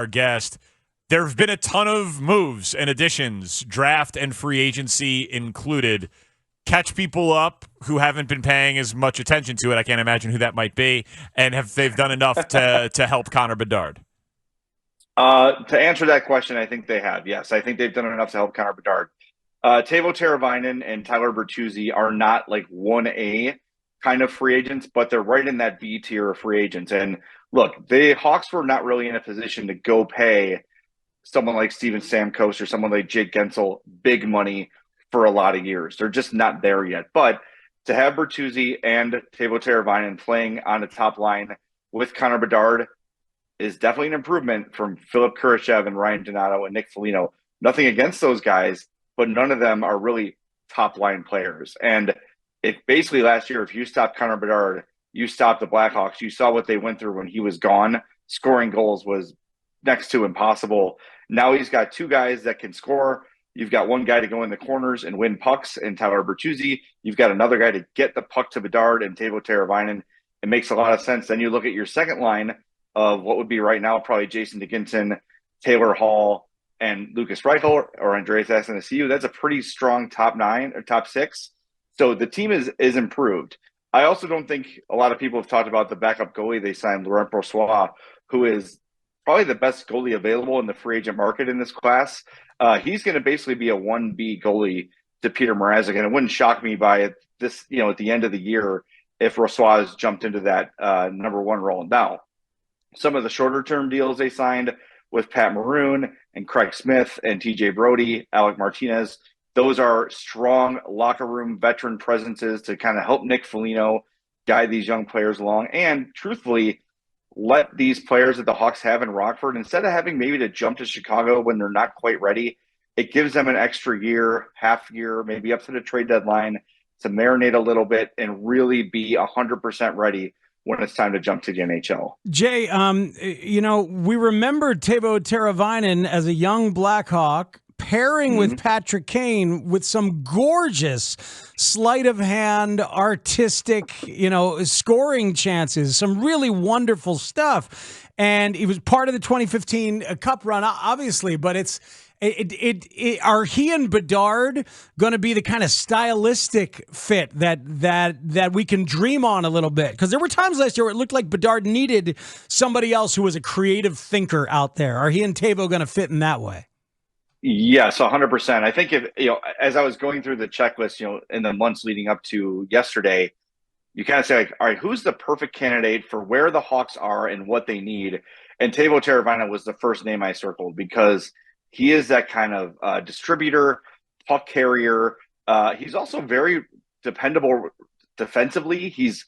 our guest. There have been a ton of moves and additions, draft and free agency included. Catch people up who haven't been paying as much attention to it. I can't imagine who that might be. And they've done enough to help Connor Bedard? To answer that question, I think they have. Yes, I think they've done enough to help Connor Bedard. Teuvo Teravainen and Tyler Bertuzzi are not like 1A kind of free agents, but they're right in that B tier of free agents. And look, the Hawks were not really in a position to go pay someone like Steven Stamkos or someone like Jake Gensel big money for a lot of years. They're just not there yet. But to have Bertuzzi and Teuvo Teravainen playing on the top line with Connor Bedard is definitely an improvement from Philip Kurashev and Ryan Donato and Nick Foligno. Nothing against those guys, but none of them are really top line players. And if basically last year, if you stopped Connor Bedard, you stopped the Blackhawks. You saw what they went through when he was gone. Scoring goals was next to impossible. Now he's got two guys that can score. You've got one guy to go in the corners and win pucks in Tyler Bertuzzi. You've got another guy to get the puck to Bedard and Teuvo Teravainen. It makes a lot of sense. Then you look at your second line of what would be right now probably Jason Dickinson, Taylor Hall, and Lucas Reichel or Andreas Athanasiou. That's a pretty strong top nine or top six. So the team is improved. I also don't think a lot of people have talked about the backup goalie they signed, Laurent Brossoit, who is probably the best goalie available in the free agent market in this class. He's going to basically be a 1B goalie to Peter Mrazek, and it wouldn't shock me by this, at the end of the year if Brossoit has jumped into that number one role. Now, some of the shorter term deals they signed with Pat Maroon and Craig Smith and TJ Brody, Alec Martinez, those are strong locker room veteran presences to kind of help Nick Foligno guide these young players along. And truthfully, let these players that the Hawks have in Rockford, instead of having maybe to jump to Chicago when they're not quite ready, it gives them an extra year, half year, maybe up to the trade deadline to marinate a little bit and really be 100% ready when it's time to jump to the NHL. Jay, we remember Teuvo Teravainen as a young Blackhawk pairing with Patrick Kane with some gorgeous sleight of hand, artistic, scoring chances, some really wonderful stuff. And he was part of the 2015 Cup run, obviously, but are he and Bedard going to be the kind of stylistic fit that we can dream on a little bit? Because there were times last year where it looked like Bedard needed somebody else who was a creative thinker out there. Are he and Teuvo going to fit in that way? Yes, 100%. I think as I was going through the checklist, in the months leading up to yesterday, you kind of say, like, all right, who's the perfect candidate for where the Hawks are and what they need? And Teuvo Teravainen was the first name I circled because he is that kind of distributor, puck carrier. He's also very dependable defensively. He's,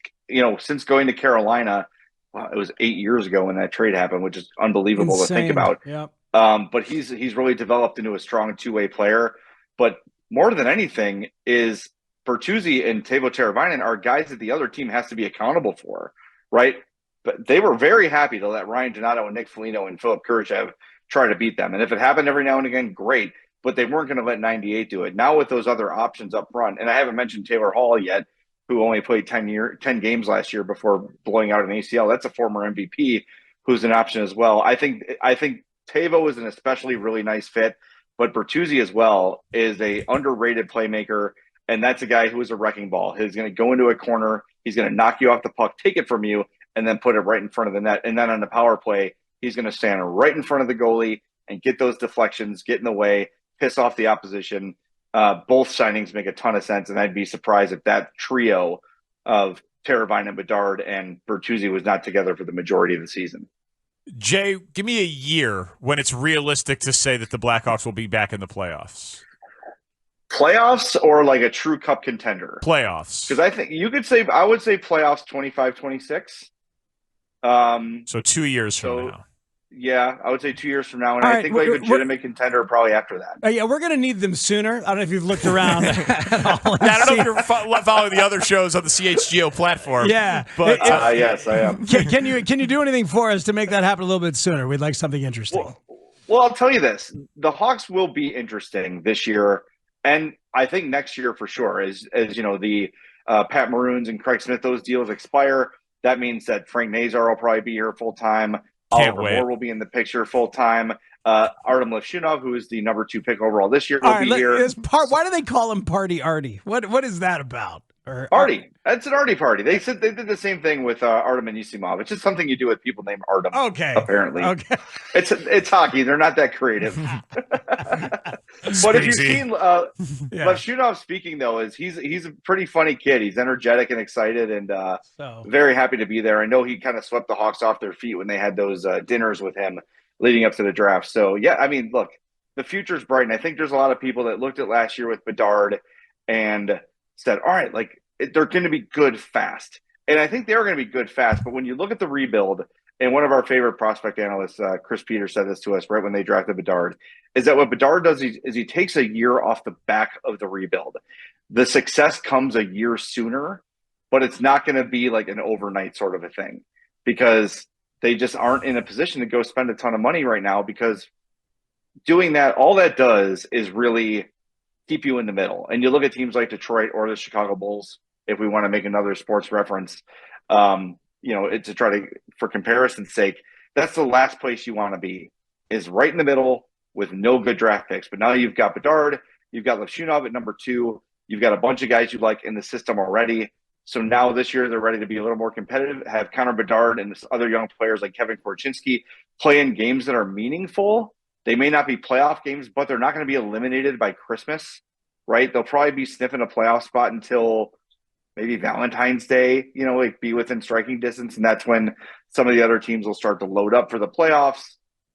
since going to Carolina, it was 8 years ago when that trade happened, which is unbelievable to think about. Yep. But he's really developed into a strong two-way player. But more than anything is Bertuzzi and Teuvo Teravainen are guys that the other team has to be accountable for, right? But they were very happy to let Ryan Donato and Nick Foligno and Philip Kurashev try to beat them. And if it happened every now and again, great. But they weren't going to let 98 do it. Now with those other options up front, and I haven't mentioned Taylor Hall yet, who only played 10 games last year before blowing out an ACL. That's a former MVP who's an option as well. I think Teuvo is an especially really nice fit, but Bertuzzi as well is a underrated playmaker, and that's a guy who is a wrecking ball. He's going to go into a corner, he's going to knock you off the puck, take it from you, and then put it right in front of the net. And then on the power play, he's going to stand right in front of the goalie and get those deflections, get in the way, piss off the opposition. Both signings make a ton of sense, and I'd be surprised if that trio of Teravainen, Bedard, and Bertuzzi was not together for the majority of the season. Jay, give me a year when it's realistic to say that the Blackhawks will be back in the playoffs. Playoffs or like a true cup contender? Playoffs. Because I think I would say playoffs 25-26. So 2 years from now. Yeah, I would say 2 years from now. And All I right, think like legitimate contender probably after that. Yeah, we're going to need them sooner. I don't know if you've looked around. I don't know if you're following the other shows on the CHGO platform. Yeah. But yes, I am. Can you do anything for us to make that happen a little bit sooner? We'd like something interesting. Well, I'll tell you this. The Hawks will be interesting this year. And I think next year for sure, as the Pat Maroons and Craig Smith, those deals expire. That means that Frank Nazar will probably be here full time. Can't Oliver wait. Moore will be in the picture full time. Artem Levshunov, who is the number 2 pick overall this year, will be here. Why do they call him Party Artie? What is that about? Artie. That's an Artie party. They said they did the same thing with Artem Anisimov. It's just something you do with people named Artem. Okay. Apparently. Okay. It's hockey. They're not that creative. But if you've seen Levshunov speaking, though, he's a pretty funny kid. He's energetic and excited and very happy to be there. I know he kind of swept the Hawks off their feet when they had those dinners with him leading up to the draft. So, yeah, I mean, look, the future's bright. And I think there's a lot of people that looked at last year with Bedard and said, all right, like they're going to be good fast. And I think they're going to be good fast. But when you look at the rebuild, and one of our favorite prospect analysts, Chris Peters, said this to us right when they drafted Bedard, is that what Bedard does is he takes a year off the back of the rebuild. The success comes a year sooner, but it's not going to be like an overnight sort of a thing because they just aren't in a position to go spend a ton of money right now because doing that, all that does is really keep you in the middle. And you look at teams like Detroit or the Chicago Bulls, if we want to make another sports reference, to try to, for comparison's sake, that's the last place you want to be, is right in the middle with no good draft picks. But now you've got Bedard, you've got Levshunov at number 2, you've got a bunch of guys you like in the system already. So now this year they're ready to be a little more competitive, have Connor Bedard and this other young players like Kevin Korchinski play in games that are meaningful. They may not be playoff games, but they're not going to be eliminated by Christmas, right? They'll probably be sniffing a playoff spot until maybe Valentine's Day, like be within striking distance. And that's when some of the other teams will start to load up for the playoffs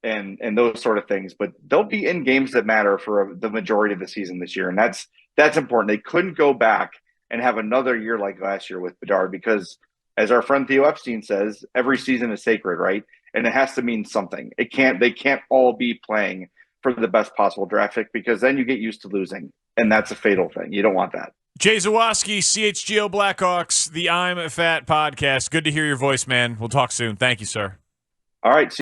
and those sort of things. But they'll be in games that matter for the majority of the season this year. And that's important. They couldn't go back and have another year like last year with Bedard because, as our friend Theo Epstein says, every season is sacred, right? And it has to mean something. They can't all be playing for the best possible draft pick because then you get used to losing. And that's a fatal thing. You don't want that. Jay Zawaski, CHGO Blackhawks, the I'm Fat podcast. Good to hear your voice, man. We'll talk soon. Thank you, sir. All right.